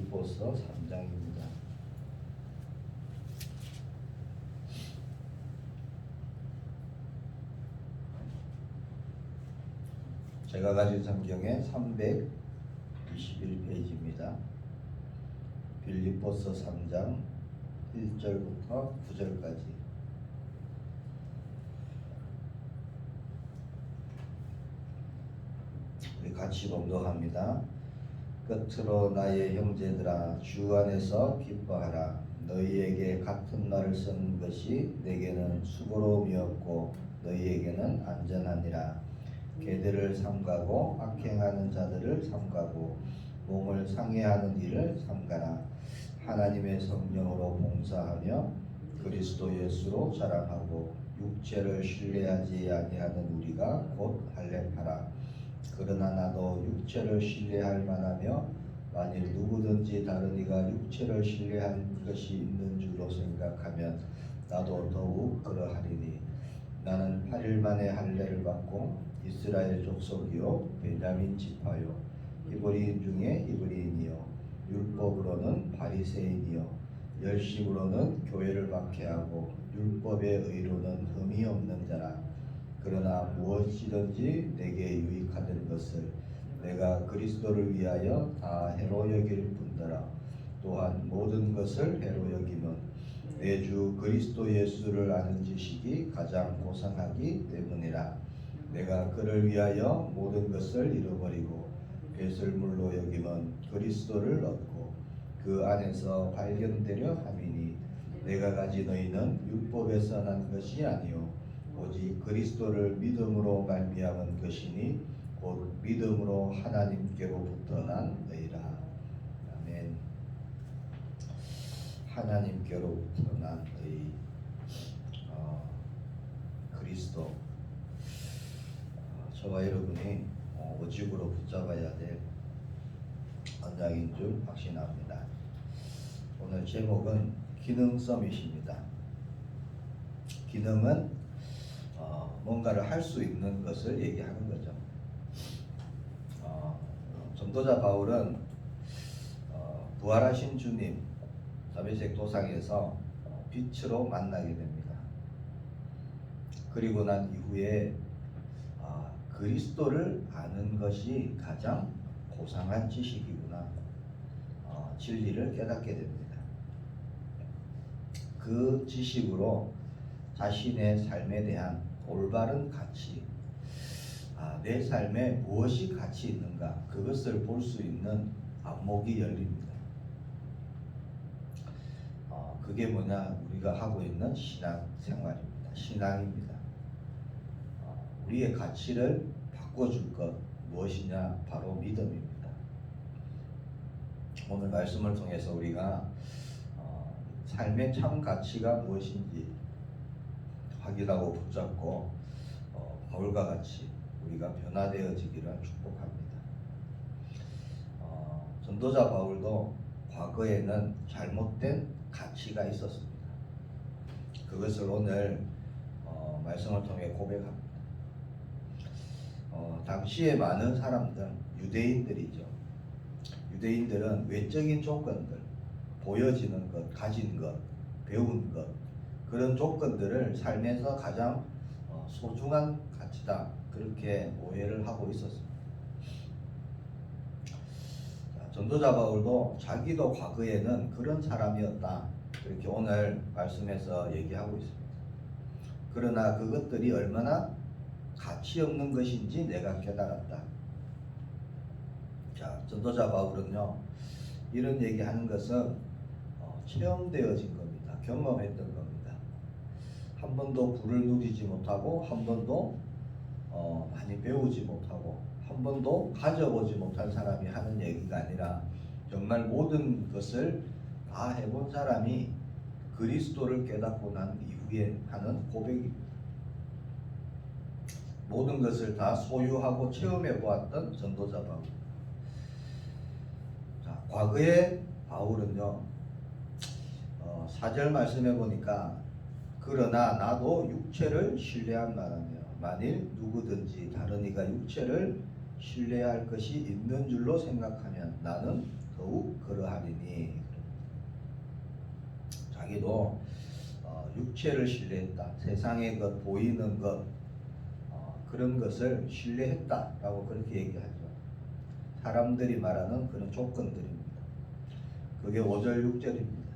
빌립보서 3장입니다. 제가 가진 성경의 321페이지입니다. 빌립보서 3장 1절부터 9절까지. 우리 같이 봉독합니다. 끝으로 나의 형제들아, 주 안에서 기뻐하라. 너희에게 같은 말을 쓰는 것이 내게는 수고로움이었고 너희에게는 안전하니라. 개들을 삼가고 악행하는 자들을 삼가고 몸을 상해하는 일을 삼가라. 하나님의 성령으로 봉사하며 그리스도 예수로 자랑하고 육체를 신뢰하지 아니하는 우리가 곧 할례하라. 그러나 나도 육체를 신뢰할 만하며 만일 누구든지 다른 이가 육체를 신뢰할 것이 있는 줄로 생각하면 나도 더욱 그러하리니 나는 8일 만에 할례를 받고 이스라엘 족속이요 베냐민 지파요 히브리인 중에 히브리인이요 율법으로는 바리새인이요 열심으로는 교회를 박해하고 율법의 의로는 흠이 없는 자라. 그러나 무엇이든지 내게 유익하던 것을 내가 그리스도를 위하여 다 해로 여길 뿐더러 또한 모든 것을 해로 여김은 내 주 그리스도 예수를 아는 지식이 가장 고상하기 때문이라. 내가 그를 위하여 모든 것을 잃어버리고 배설물로 여김은 그리스도를 얻고 그 안에서 발견되려 함이니 내가 가진 의는 율법에서 난 것이 아니요 오직 그리스도를 믿음으로 말미암은 것이니 곧 믿음으로 하나님께로부터 난 의라. 아멘. 하나님께로부터 난 의. 그리스도. 저와 여러분이 오직으로 붙잡아야 될 언약인 줄 확신합니다. 오늘 제목은 기능 서밋입니다. 기능은 뭔가를 할 수 있는 것을 얘기하는 거죠. 전도자 바울은 부활하신 주님 다메섹 도상에서 빛으로 만나게 됩니다. 그리고 난 이후에 그리스도를 아는 것이 가장 고상한 지식이구나, 진리를 깨닫게 됩니다. 그 지식으로 자신의 삶에 대한 올바른 가치, 내 삶에 무엇이 가치 있는가, 그것을 볼 수 있는 안목이 열립니다. 그게 뭐냐, 우리가 하고 있는 신앙생활입니다. 신앙입니다. 우리의 가치를 바꿔줄 것 무엇이냐, 바로 믿음입니다. 오늘 말씀을 통해서 우리가 삶의 참 가치가 무엇인지 확인하고 붙잡고 바울과 같이 우리가 변화되어지기를 축복합니다. 전도자 바울도 과거에는 잘못된 가치가 있었습니다. 그것을 오늘 말씀을 통해 고백합니다. 당시에 많은 사람들, 유대인들이죠. 유대인들은 외적인 조건들, 보여지는 것, 가진 것, 배운 것, 그런 조건들을 삶에서 가장 소중한 가치다, 그렇게 오해를 하고 있었습니다. 전도자 바울도 자기도 과거에는 그런 사람이었다, 그렇게 오늘 말씀에서 얘기하고 있습니다. 그러나 그것들이 얼마나 가치 없는 것인지 내가 깨달았다. 자, 전도자 바울은요, 이런 얘기하는 것은 체험되어진 겁니다. 경험했던 겁니다. 한 번도 불을 누리지 못하고, 한 번도 많이 배우지 못하고, 한 번도 가져보지 못한 사람이 하는 얘기가 아니라 정말 모든 것을 다 해본 사람이 그리스도를 깨닫고 난 이후에 하는 고백입니다. 모든 것을 다 소유하고 체험해 보았던 전도자 바울. 자, 과거의 바울은요, 4절 말씀해 보니까 그러나 나도 육체를 신뢰한 바라며 만일 누구든지 다른 이가 육체를 신뢰할 것이 있는 줄로 생각하면 나는 더욱 그러하리니 자기도 육체를 신뢰했다. 세상의 것, 보이는 것, 그런 것을 신뢰했다라고 그렇게 얘기하죠. 사람들이 말하는 그런 조건들입니다. 그게 5절 6절입니다.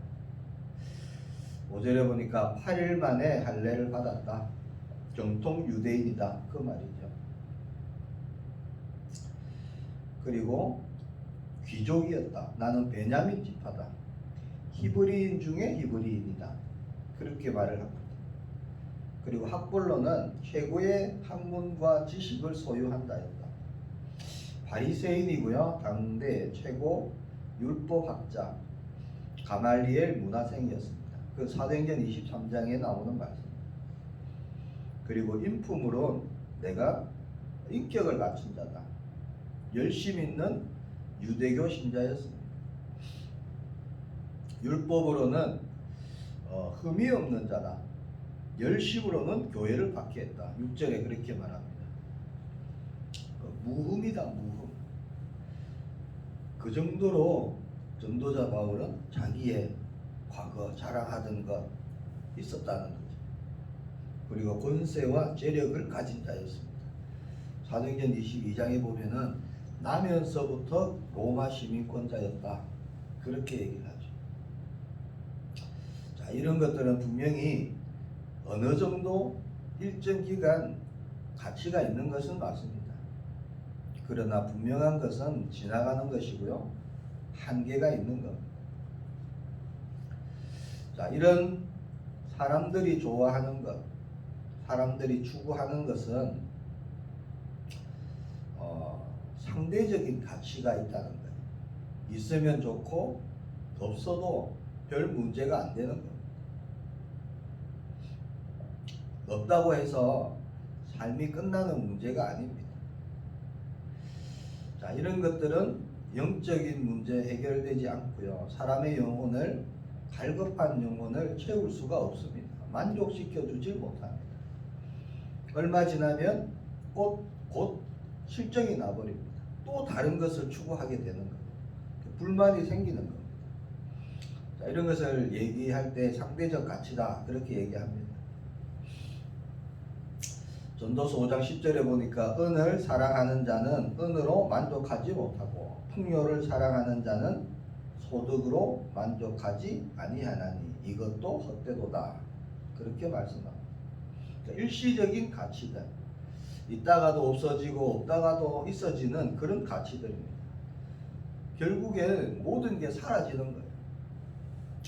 5절에 보니까 8일 만에 할례를 받았다. 정통 유대인이다. 그 말이죠. 그리고 귀족이었다. 나는 베냐민 지파다. 히브리인 중에 히브리인이다. 그렇게 말을 합니다. 그리고 학벌로는 최고의 학문과 지식을 소유한다 했다. 바리새인이고요. 당대 최고 율법학자 가말리엘 문화생이었습니다. 그 사도행전 23장에 나오는 말씀입니다. 그리고 인품으로 내가 인격을 갖춘 자다. 열심 있는 유대교 신자였습니다. 율법으로는 흠이 없는 자다. 열심으로는 교회를 받게 했다. 6절에 그렇게 말합니다. 무흠이다. 무흠. 그 정도로 전도자 바울은 자기의 과거 자랑하던 것 있었다는 거죠. 그리고 권세와 재력을 가진 자였습니다. 사도행전 22장에 보면은 나면서부터 로마 시민권자였다. 그렇게 얘기를 하죠. 자, 이런 것들은 분명히 어느 정도 일정 기간 가치가 있는 것은 맞습니다. 그러나 분명한 것은 지나가는 것이고요. 한계가 있는 겁니다. 자, 이런 사람들이 좋아하는 것, 사람들이 추구하는 것은 상대적인 가치가 있다는 거예요. 있으면 좋고 없어도 별 문제가 안 되는 겁니다. 없다고 해서 삶이 끝나는 문제가 아닙니다. 자, 이런 것들은 영적인 문제 해결되지 않고요. 사람의 영혼을 갈급한 영혼을 채울 수가 없습니다. 만족시켜 주질 못합니다. 얼마 지나면 곧 실정이 나버립니다. 또 다른 것을 추구하게 되는 겁니다. 불만이 생기는 겁니다. 자, 이런 것을 얘기할 때 상대적 가치다 그렇게 얘기합니다. 전도서 5장 10절에 보니까 은을 사랑하는 자는 은으로 만족하지 못하고 풍요를 사랑하는 자는 소득으로 만족하지 아니하나니 이것도 헛되도다. 그렇게 말씀합니다. 그러니까 일시적인 가치들, 있다가도 없어지고 없다가도 있어지는 그런 가치들입니다. 결국엔 모든 게 사라지는 거예요.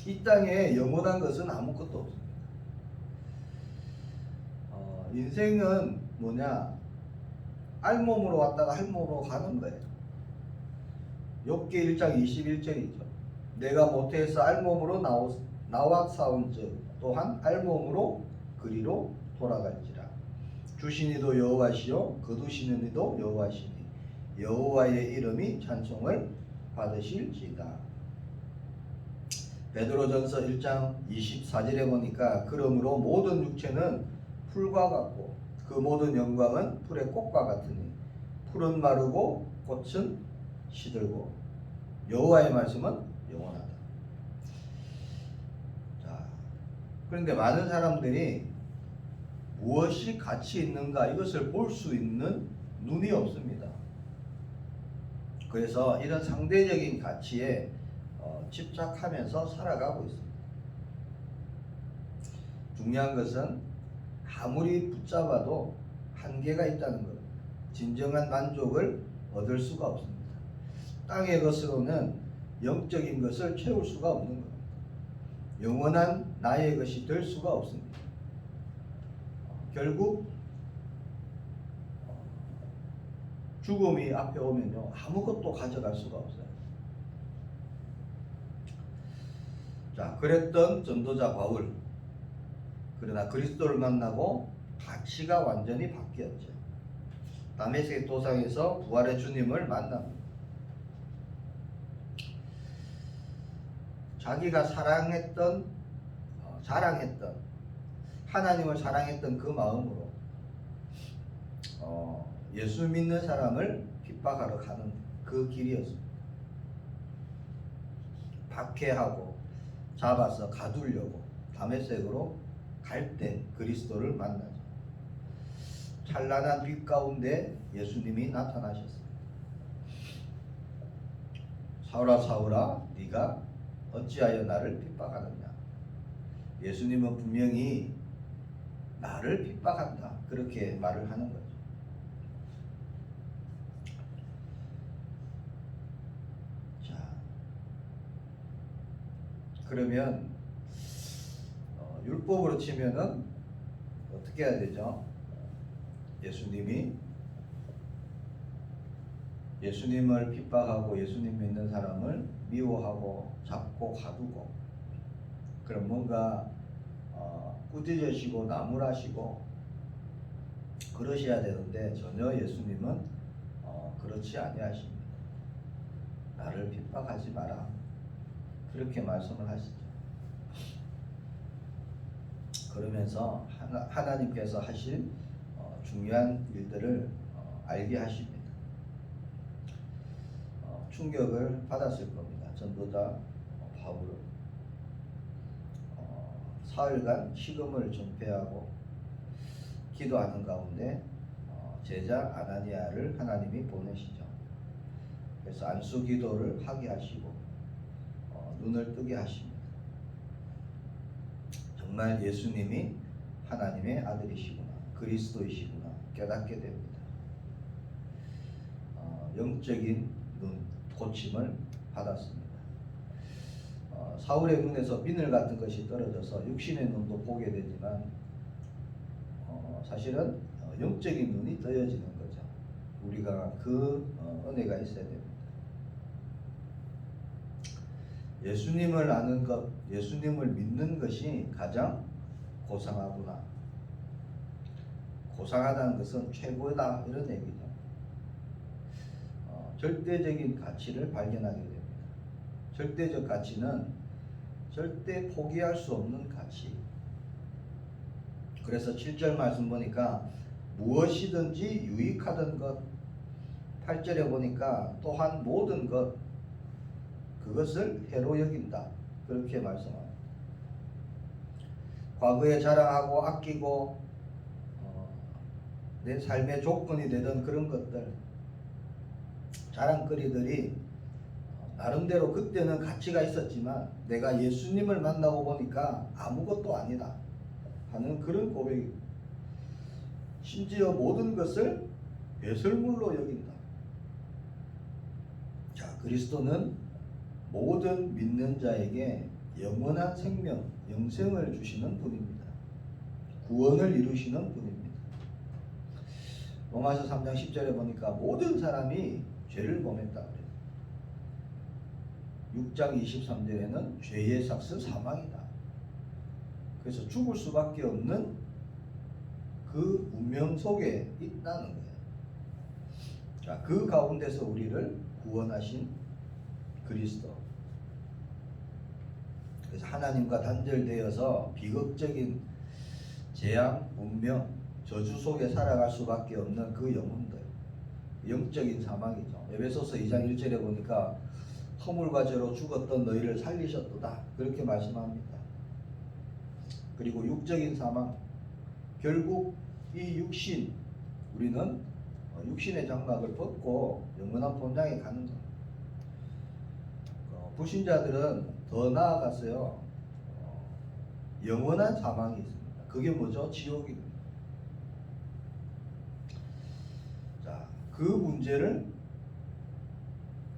이 땅에 영원한 것은 아무것도 없습니다. 인생은 뭐냐? 알몸으로 왔다가 할몸으로 가는 거예요. 욥기 1장 21절이죠. 내가 모태에서 알몸으로 나와 싸운즉 또한 알몸으로 그리로 돌아갈지라. 주시니도 여호와시요 거두시는 이도 여호와시니 여호와의 이름이 찬송을 받으실지다. 베드로전서 1장 24절에 보니까 그러므로 모든 육체는 풀과 같고 그 모든 영광은 풀의 꽃과 같으니 풀은 마르고 꽃은 시들고 여호와의 말씀은 영원하다. 자, 그런데 많은 사람들이 무엇이 가치 있는가 이것을 볼 수 있는 눈이 없습니다. 그래서 이런 상대적인 가치에 집착하면서 살아가고 있습니다. 중요한 것은 아무리 붙잡아도 한계가 있다는 것. 진정한 만족을 얻을 수가 없습니다. 땅의 것으로는 영적인 것을 채울 수가 없는 겁니다. 영원한 나의 것이 될 수가 없습니다. 결국 죽음이 앞에 오면요 아무것도 가져갈 수가 없어요. 자, 그랬던 전도자 바울. 그러나 그리스도를 만나고 가치가 완전히 바뀌었죠. 다메섹 도상에서 부활의 주님을 만납니다. 자기가 자랑했던 하나님을 사랑했던 그 마음으로 예수 믿는 사람을 핍박하러 가는 그 길이었습니다. 박해하고 잡아서 가두려고 다메섹으로 갈 때 그리스도를 만나죠. 찬란한 빛 가운데 예수님이 나타나셨습니다. 사울아 사울아 네가 어찌하여 나를 핍박하느냐. 예수님은 분명히 나를 핍박한다 그렇게 말을 하는 거죠. 자, 그러면 율법으로 치면은 어떻게 해야 되죠? 예수님을 핍박하고 예수님 믿는 사람을 미워하고 잡고 가두고, 그럼 뭔가 꾸짖으시고 나무라시고 그러셔야 되는데 전혀 예수님은 그렇지 아니하십니다. 나를 핍박하지 마라 그렇게 말씀을 하시죠. 그러면서 하나님께서 하신 중요한 일들을 알게 하십니다. 충격을 받았을 겁니다. 전부 다 바울은 사흘간 식음을 전폐하고 기도하는 가운데 제자 아나니아를 하나님이 보내시죠. 그래서 안수 기도를 하게 하시고 눈을 뜨게 하십니다. 정말 예수님이 하나님의 아들이시구나, 그리스도이시구나 깨닫게 됩니다. 영적인 눈 고침을 받았습니다. 사울의 눈에서 비늘 같은 것이 떨어져서 육신의 눈도 보게 되지만 사실은 영적인 눈이 떠여지는 거죠. 우리가 그 은혜가 있어야 됩니다. 예수님을 아는 것, 예수님을 믿는 것이 가장 고상하구나. 고상하다는 것은 최고다 이런 얘기죠. 절대적인 가치를 발견하게 됩니다. 절대적 가치는 절대 포기할 수 없는 가치. 그래서 7절 말씀 보니까 무엇이든지 유익하던 것, 8절에 보니까 또한 모든 것, 그것을 해로 여긴다 그렇게 말씀합니다. 과거에 자랑하고 아끼고 내 삶의 조건이 되던 그런 것들, 자랑거리들이 나름대로 그때는 가치가 있었지만 내가 예수님을 만나고 보니까 아무것도 아니다 하는 그런 고백입니다. 심지어 모든 것을 배설물로 여긴다. 자, 그리스도는 모든 믿는 자에게 영원한 생명, 영생을 주시는 분입니다. 구원을 이루시는 분입니다. 로마서 3장 10절에 보니까 모든 사람이 죄를 범했다 그래요. 6장 23절에는 죄의 삭은 사망이다. 그래서 죽을 수밖에 없는 그 운명 속에 있다는 거예요. 자, 그 가운데서 우리를 구원하신 그리스도. 그래서 하나님과 단절되어서 비극적인 재앙, 운명, 저주 속에 살아갈 수밖에 없는 그 영혼들, 영적인 사망이죠. 에베소서 2장 1절에 보니까 허물과 죄로 죽었던 너희를 살리셨도다 그렇게 말씀합니다. 그리고 육적인 사망, 결국 이 육신, 우리는 육신의 장막을 벗고 영원한 본향에 가는 겁니다. 불신자들은 더 나아갔어요. 영원한 사망이 있습니다. 그게 뭐죠? 지옥입니다. 자, 그 문제를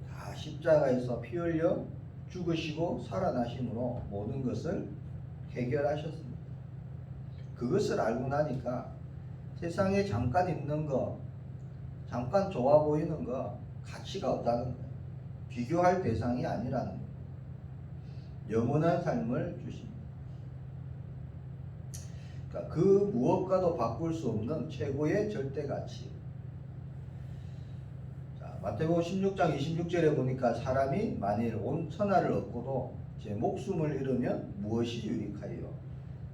다 십자가에서 피 흘려 죽으시고 살아나심으로 모든 것을 해결하셨습니다. 그것을 알고 나니까 세상에 잠깐 있는 거, 잠깐 좋아 보이는 거 가치가 없다는 거예요. 비교할 대상이 아니라는 거예요. 영원한 삶을 주십니다. 그러니까 그 무엇과도 바꿀 수 없는 최고의 절대 가치. 자, 마태복음 16장 26절에 보니까 사람이 만일 온 천하를 얻고도 제 목숨을 잃으면 무엇이 유익하여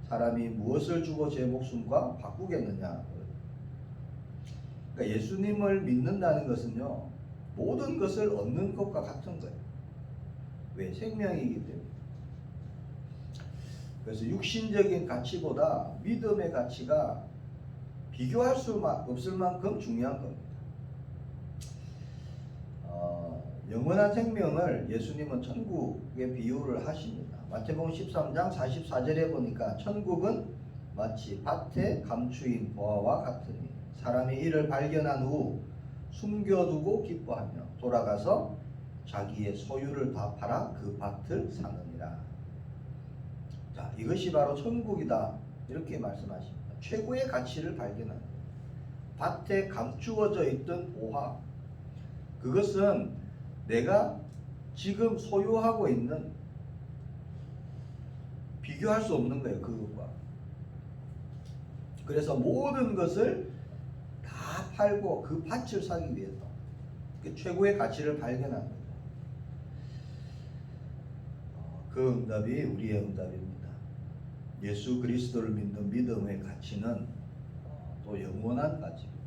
사람이 무엇을 주고 제 목숨과 바꾸겠느냐. 그러니까 예수님을 믿는다는 것은요, 모든 것을 얻는 것과 같은 거예요. 왜? 생명이기 때문에. 그래서 육신적인 가치보다 믿음의 가치가 비교할 수 없을 만큼 중요한 겁니다. 영원한 생명을 예수님은 천국에 비유를 하십니다. 마태복음 13장 44절에 보니까 천국은 마치 밭에 감추인 보화와 같으니 사람이 이를 발견한 후 숨겨두고 기뻐하며 돌아가서 자기의 소유를 다 팔아 그 밭을 사느니라. 자, 이것이 바로 천국이다 이렇게 말씀하십니다. 최고의 가치를 발견하는 거예요. 밭에 감추어져 있던 보화, 그것은 내가 지금 소유하고 있는, 비교할 수 없는 거예요, 그것과. 그래서 모든 것을 다 팔고 그 밭을 사기 위해서 그 최고의 가치를 발견한 거예요. 그 응답이 우리의 응답입니다. 예수 그리스도를 믿는 믿음의 가치는 또 영원한 가치입니다.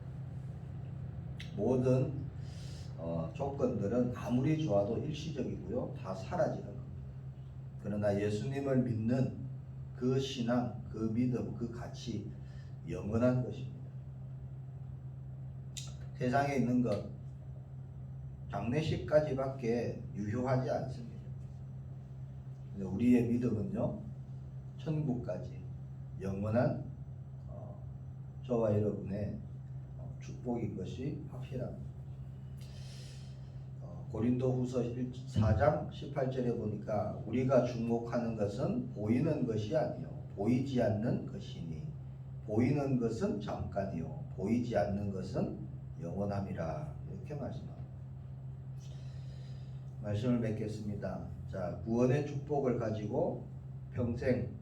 모든 조건들은 아무리 좋아도 일시적이고요, 다 사라지는 겁니다. 그러나 예수님을 믿는 그 신앙, 그 믿음, 그 가치 영원한 것입니다. 세상에 있는 것 장례식까지밖에 유효하지 않습니다. 우리의 믿음은요, 천국까지 영원한 저와 여러분의 축복인 것이 확실합니다. 고린도후서 4장 18절에 보니까 우리가 주목하는 것은 보이는 것이 아니요 보이지 않는 것이니 보이는 것은 잠깐이요 보이지 않는 것은 영원함이라, 이렇게 말씀합니다. 말씀을 맺겠습니다. 자, 구원의 축복을 가지고 평생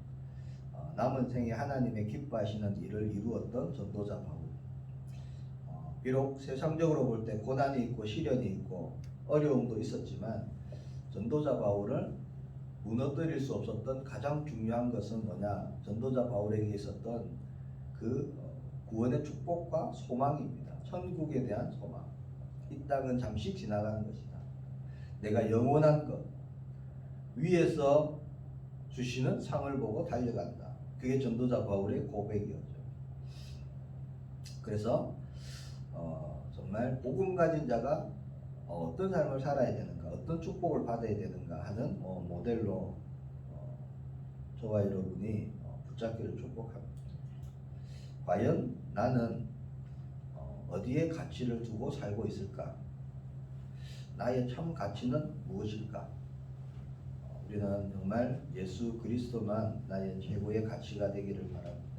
남은 생에 하나님의 기뻐하시는 일을 이루었던 전도자 바울. 비록 세상적으로 볼 때 고난이 있고 시련이 있고 어려움도 있었지만 전도자 바울을 무너뜨릴 수 없었던 가장 중요한 것은 뭐냐? 전도자 바울에게 있었던 그 구원의 축복과 소망입니다. 천국에 대한 소망. 이 땅은 잠시 지나가는 것이다. 내가 영원한 것, 위에서 주시는 상을 보고 달려간다. 그게 전도자 바울의 고백이었죠. 그래서 정말 복음 가진 자가 어떤 삶을 살아야 되는가, 어떤 축복을 받아야 되는가 하는 모델로 저와 여러분이 붙잡기를 축복합니다. 과연 나는 어디에 가치를 두고 살고 있을까? 나의 참 가치는 무엇일까? 우리는 정말 예수 그리스도만 나의 최고의 가치가 되기를 바랍니다.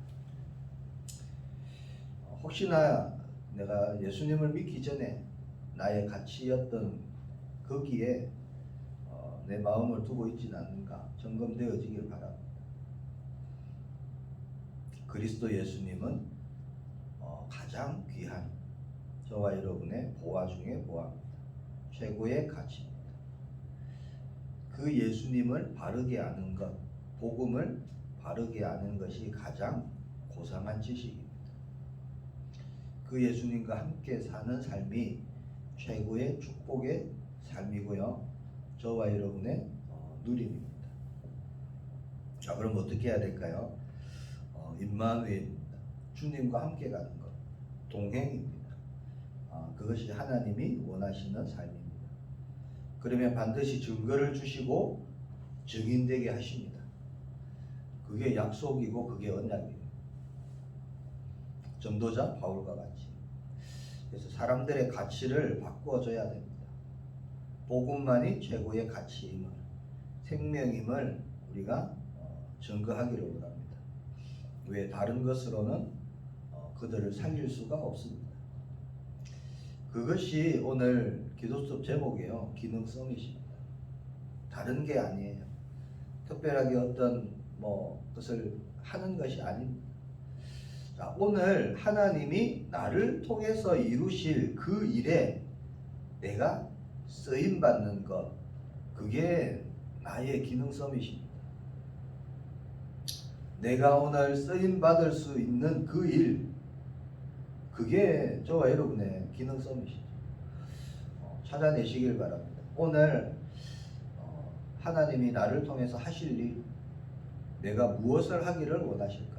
혹시나 내가 예수님을 믿기 전에 나의 가치였던 거기에 내 마음을 두고 있지는 않는가 점검되어지길 바랍니다. 그리스도 예수님은 가장 귀한 저와 여러분의 보화 중에 보화입니다. 최고의 가치입니다. 그 예수님을 바르게 아는 것, 복음을 바르게 아는 것이 가장 고상한 지식입니다. 그 예수님과 함께 사는 삶이 최고의 축복의 삶이고요, 저와 여러분의 누림입니다. 자, 그럼 어떻게 해야 될까요? 임마누엘입니다. 주님과 함께 가는 것, 동행입니다. 그것이 하나님이 원하시는 삶입니다. 그러면 반드시 증거를 주시고 증인되게 하십니다. 그게 약속이고 그게 언약입니다. 전도자 바울과 같이. 그래서 사람들의 가치를 바꿔줘야 됩니다. 복음만이 최고의 가치임을, 생명임을 우리가 증거하기를 원합니다. 왜? 다른 것으로는 그들을 살릴 수가 없습니다. 그것이 오늘 기도 수업 제목이에요. 기능성이십니다. 다른 게 아니에요. 특별하게 어떤 것을 하는 것이 아닙니다. 자, 오늘 하나님이 나를 통해서 이루실 그 일에 내가 쓰임 받는 것, 그게 나의 기능성이십니다. 내가 오늘 쓰임 받을 수 있는 그 일, 그게 저와 여러분의 기능성이시죠. 찾아내시길 바랍니다. 오늘 하나님이 나를 통해서 하실 일, 내가 무엇을 하기를 원하실까?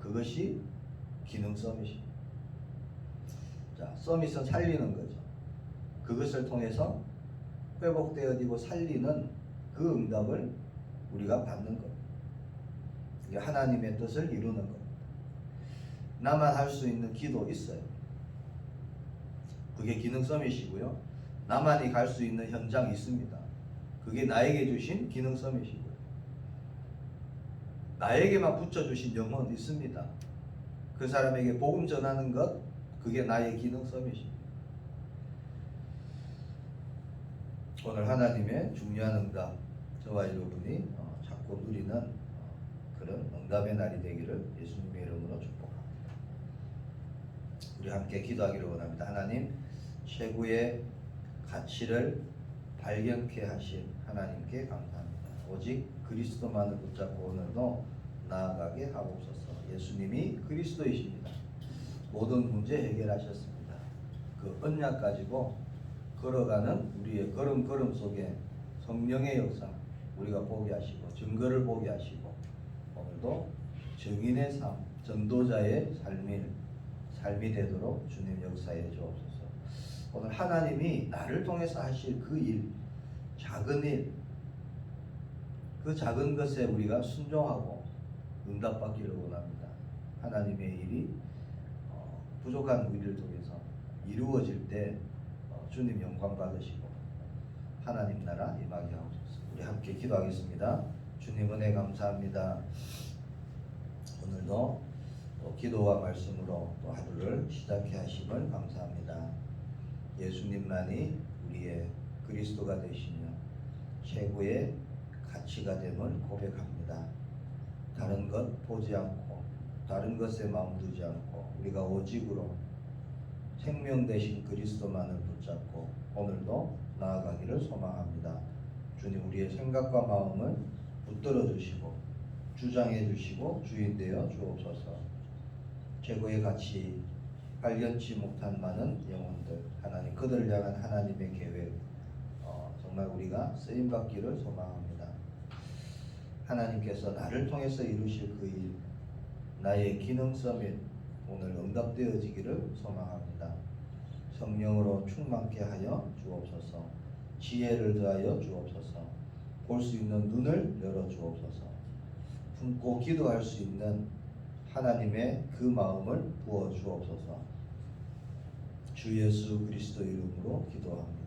그것이 기능 서밋입니다. 자, 서밋은 살리는 거죠. 그것을 통해서 회복되어지고 살리는 그 응답을 우리가 받는 겁니다. 이게 하나님의 뜻을 이루는 겁니다. 나만 할 수 있는 기도 있어요. 그게 기능 서밋이고요. 나만이 갈 수 있는 현장 있습니다. 그게 나에게 주신 기능 서밋이고요. 나에게만 붙여주신 영혼 있습니다. 그 사람에게 복음 전하는 것, 그게 나의 기능 서밋입니다. 오늘 하나님의 중요한 응답, 저와 여러분이 자꾸 누리는 그런 응답의 날이 되기를 예수님의 이름으로 축복합니다. 우리 함께 기도하기를 원합니다. 하나님, 최고의 가치를 발견케 하신 하나님께 감사합니다. 오직 그리스도만을 붙잡고 오늘도 나아가게 하옵소서. 예수님이 그리스도이십니다. 모든 문제 해결하셨습니다. 그 언약 가지고 걸어가는 우리의 걸음걸음 속에 성령의 역사 우리가 보게 하시고 증거를 보게 하시고 오늘도 증인의 삶, 전도자의 삶이 되도록 주님 역사해 주옵소서. 오늘 하나님이 나를 통해서 하실 그 일, 작은 일, 그 작은 것에 우리가 순종하고 응답받기를 원합니다. 하나님의 일이 부족한 우리를 통해서 이루어질 때 주님 영광 받으시고 하나님 나라 임하게 하옵소서. 우리 함께 기도하겠습니다. 주님 은혜 감사합니다. 오늘도 기도와 말씀으로 또 하루를 시작해 하심을 감사합니다. 예수님만이 우리의 그리스도가 되시며 최고의 가치가 됨을 고백합니다. 다른 것 보지 않고 다른 것에 마음 두지 않고 우리가 오직으로 생명 되신 그리스도만을 붙잡고 오늘도 나아가기를 소망합니다. 주님 우리의 생각과 마음을 붙들어 주시고 주장해 주시고 주인 되어 주옵소서. 최고의 가치 발견치 못한 많은 영혼들 하나님 그들을 향한 하나님의 계획 정말 우리가 쓰임받기를 소망합니다. 하나님께서 나를 통해서 이루실 그 일 나의 기능 서밋 오늘 응답되어지기를 소망합니다. 성령으로 충만케 하여 주옵소서. 지혜를 더하여 주옵소서. 볼 수 있는 눈을 열어 주옵소서. 품고 기도할 수 있는 하나님의 그 마음을 부어 주옵소서. 주 예수 그리스도 이름으로 기도합니다.